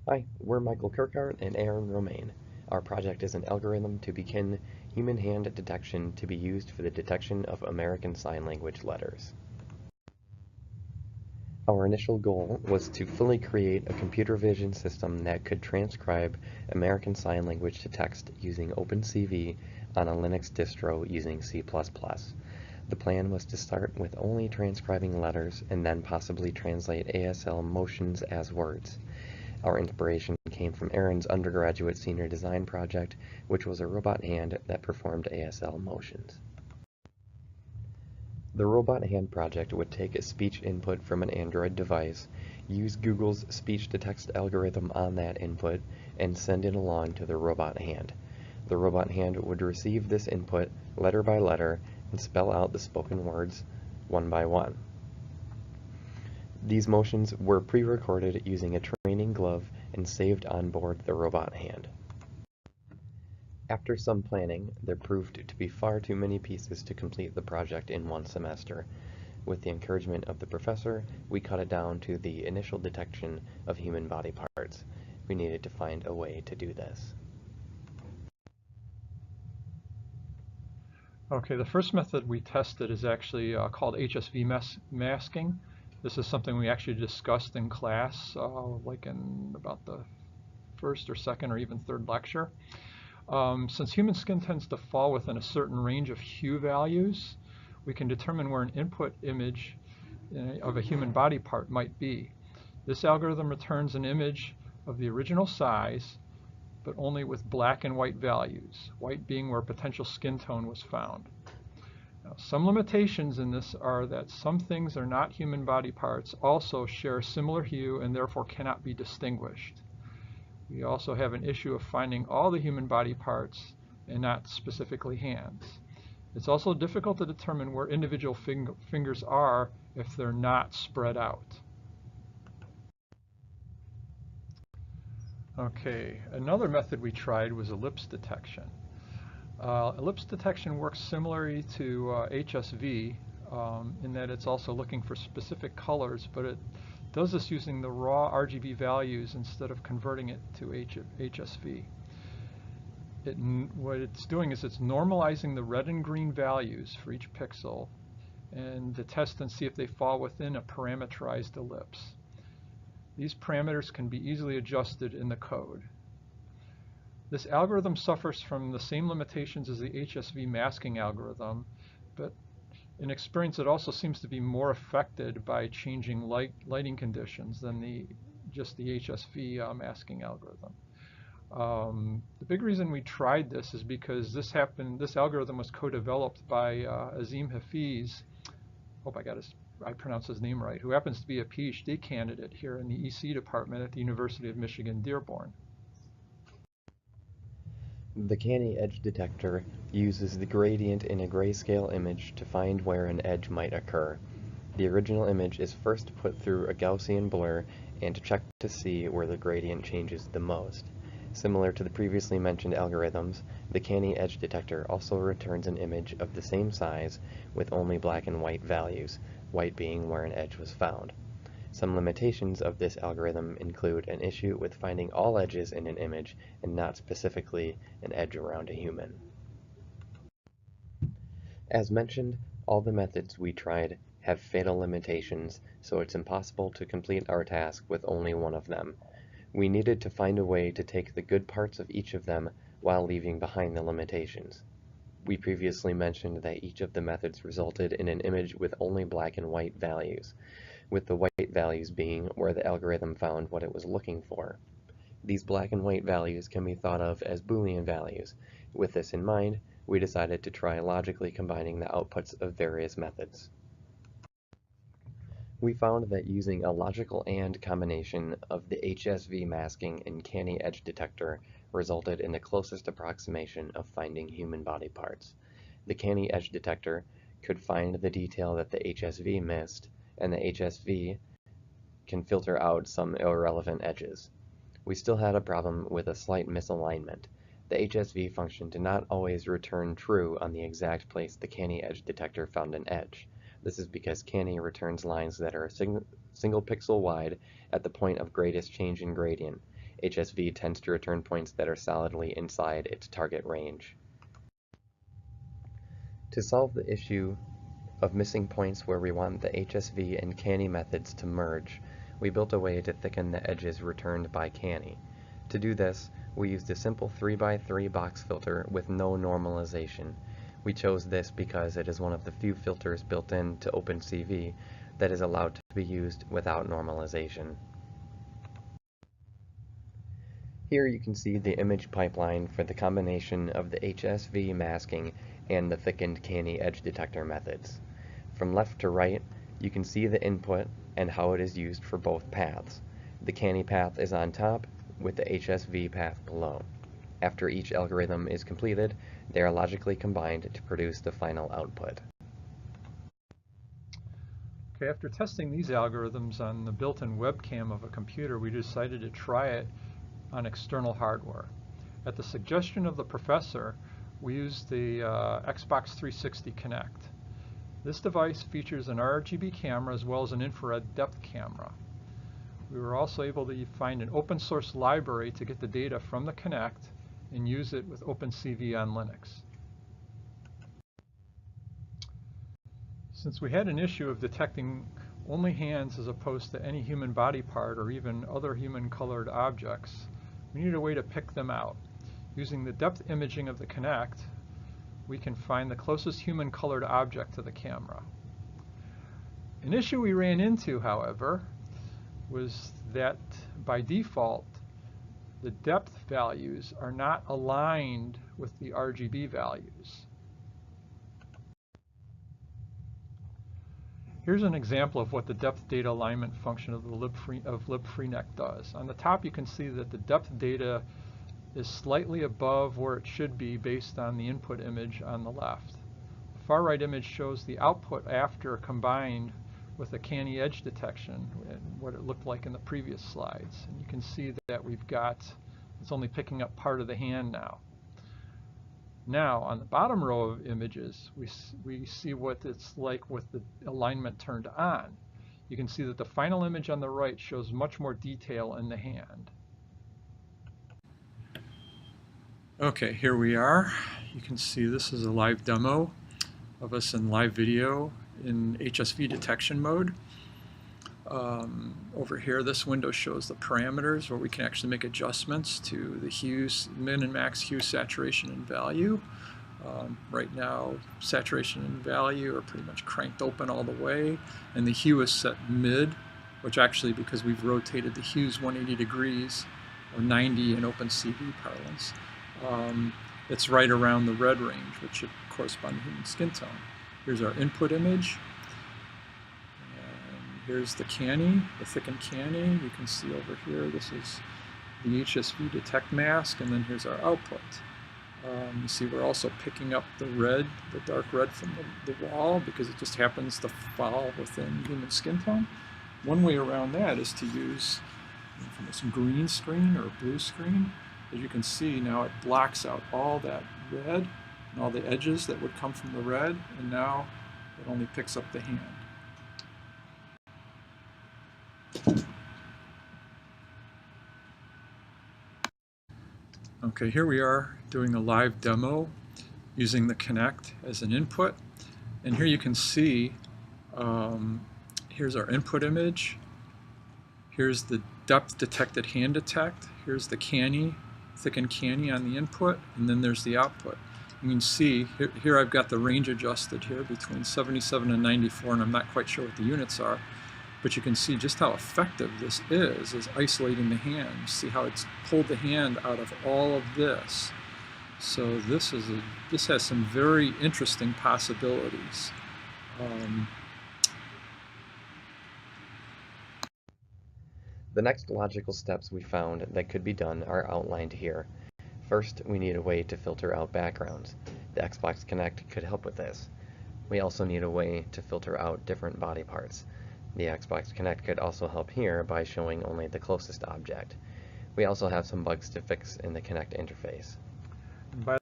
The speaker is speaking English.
Hi, we're Michael Kirkhart and Aaron Romaine. Our project is an algorithm to begin human hand detection to be used for the detection of American Sign Language letters. Our initial goal was to fully create a computer vision system that could transcribe American Sign Language to text using OpenCV on a Linux distro using C++. The plan was to start with only transcribing letters and then possibly translate ASL motions as words. Our inspiration came from Aaron's undergraduate senior design project, which was a robot hand that performed ASL motions. The robot hand project would take a speech input from an Android device, use Google's speech-to-text algorithm on that input, and send it along to the robot hand. The robot hand would receive this input letter by letter and spell out the spoken words one by one. These motions were pre-recorded using a training glove and saved on board the robot hand. After some planning, there proved to be far too many pieces to complete the project in one semester. With the encouragement of the professor, we cut it down to the initial detection of human body parts. We needed to find a way to do this. Okay, the first method we tested is actually called HSV masking. This is something we actually discussed in class, like in about the first or second or even third lecture. Since human skin tends to fall within a certain range of hue values, we can determine where an input image of a human body part might be. This algorithm returns an image of the original size, but only with black and white values, white being where potential skin tone was found. Now, some limitations in this are that some things are not human body parts also share a similar hue and therefore cannot be distinguished. We also have an issue of finding all the human body parts and not specifically hands. It's also difficult to determine where individual fingers are if they're not spread out. Okay, another method we tried was ellipse detection. Ellipse detection works similarly to HSV in that it's also looking for specific colors, but it does this using the raw RGB values instead of converting it to HSV. What it's doing is it's normalizing the red and green values for each pixel and to test and see if they fall within a parameterized ellipse. These parameters can be easily adjusted in the code. This algorithm suffers from the same limitations as the HSV masking algorithm, but in experience it also seems to be more affected by changing lighting conditions than just the HSV masking algorithm. The big reason we tried this is because this algorithm was co-developed by Azim Hafiz, hope I pronounced his name right, who happens to be a PhD candidate here in the EC department at the University of Michigan, Dearborn. The canny edge detector uses the gradient in a grayscale image to find where an edge might occur. The original image is first put through a Gaussian blur and checked to see where the gradient changes the most. Similar to the previously mentioned algorithms, the canny edge detector also returns an image of the same size with only black and white values, white being where an edge was found. Some limitations of this algorithm include an issue with finding all edges in an image and not specifically an edge around a human. As mentioned, all the methods we tried have fatal limitations, so it's impossible to complete our task with only one of them. We needed to find a way to take the good parts of each of them while leaving behind the limitations. We previously mentioned that each of the methods resulted in an image with only black and white values, with the white values being where the algorithm found what it was looking for. These black and white values can be thought of as Boolean values. With this in mind, we decided to try logically combining the outputs of various methods. We found that using a logical AND combination of the HSV masking and canny edge detector resulted in the closest approximation of finding human body parts. The canny edge detector could find the detail that the HSV missed, and the HSV can filter out some irrelevant edges. We still had a problem with a slight misalignment. The HSV function did not always return true on the exact place the canny edge detector found an edge. This is because canny returns lines that are a single pixel wide at the point of greatest change in gradient, HSV tends to return points that are solidly inside its target range. To solve the issue of missing points where we want the HSV and canny methods to merge, we built a way to thicken the edges returned by canny. To do this, we used a simple 3x3 box filter with no normalization. We chose this because it is one of the few filters built into OpenCV that is allowed to be used without normalization. Here you can see the image pipeline for the combination of the HSV masking and the thickened canny edge detector methods. From left to right, you can see the input and how it is used for both paths. The canny path is on top, with the HSV path below. After each algorithm is completed, they are logically combined to produce the final output. Okay, after testing these algorithms on the built-in webcam of a computer, we decided to try it on external hardware. At the suggestion of the professor, we used the Xbox 360 Kinect. This device features an RGB camera as well as an infrared depth camera. We were also able to find an open source library to get the data from the Kinect and use it with OpenCV on Linux. Since we had an issue of detecting only hands as opposed to any human body part or even other human colored objects, we needed a way to pick them out. Using the depth imaging of the Kinect, we can find the closest human colored object to the camera. An issue we ran into, however, was that by default, the depth values are not aligned with the RGB values. Here's an example of what the depth data alignment function of libfreenet does. On the top, you can see that the depth data is slightly above where it should be based on the input image on the left. The far right image shows the output after combined with the canny edge detection and what it looked like in the previous slides. And you can see that it's only picking up part of the hand now. Now, on the bottom row of images, we see what it's like with the alignment turned on. You can see that the final image on the right shows much more detail in the hand. Okay, here we are. You can see this is a live demo of us in live video in HSV detection mode. Over here, this window shows the parameters where we can actually make adjustments to the hues, min and max hue, saturation, and value. Right now, saturation and value are pretty much cranked open all the way, and the hue is set mid, which actually, because we've rotated the hues 180 degrees, or 90 in OpenCV parlance, it's right around the red range, which should correspond to human skin tone. Here's our input image. Here's the canny, the thickened canny. You can see over here, this is the HSV detect mask, and then here's our output. You see we're also picking up the red, the dark red from the wall, because it just happens to fall within human skin tone. One way around that is to use from this green screen or blue screen. As you can see now, it blocks out all that red and all the edges that would come from the red, and now it only picks up the hand. Okay, here we are doing a live demo using the Kinect as an input. And here you can see, here's our input image. Here's the depth detected hand detect. Here's the canny, thickened canny on the input, and then there's the output. You can see, here I've got the range adjusted here between 77 and 94, and I'm not quite sure what the units are. But you can see just how effective this is isolating the hand. You see how it's pulled the hand out of all of this. So this has some very interesting possibilities. The next logical steps we found that could be done are outlined here. First, we need a way to filter out backgrounds. The Xbox Kinect could help with this. We also need a way to filter out different body parts. The Xbox Kinect could also help here by showing only the closest object. We also have some bugs to fix in the Kinect interface. By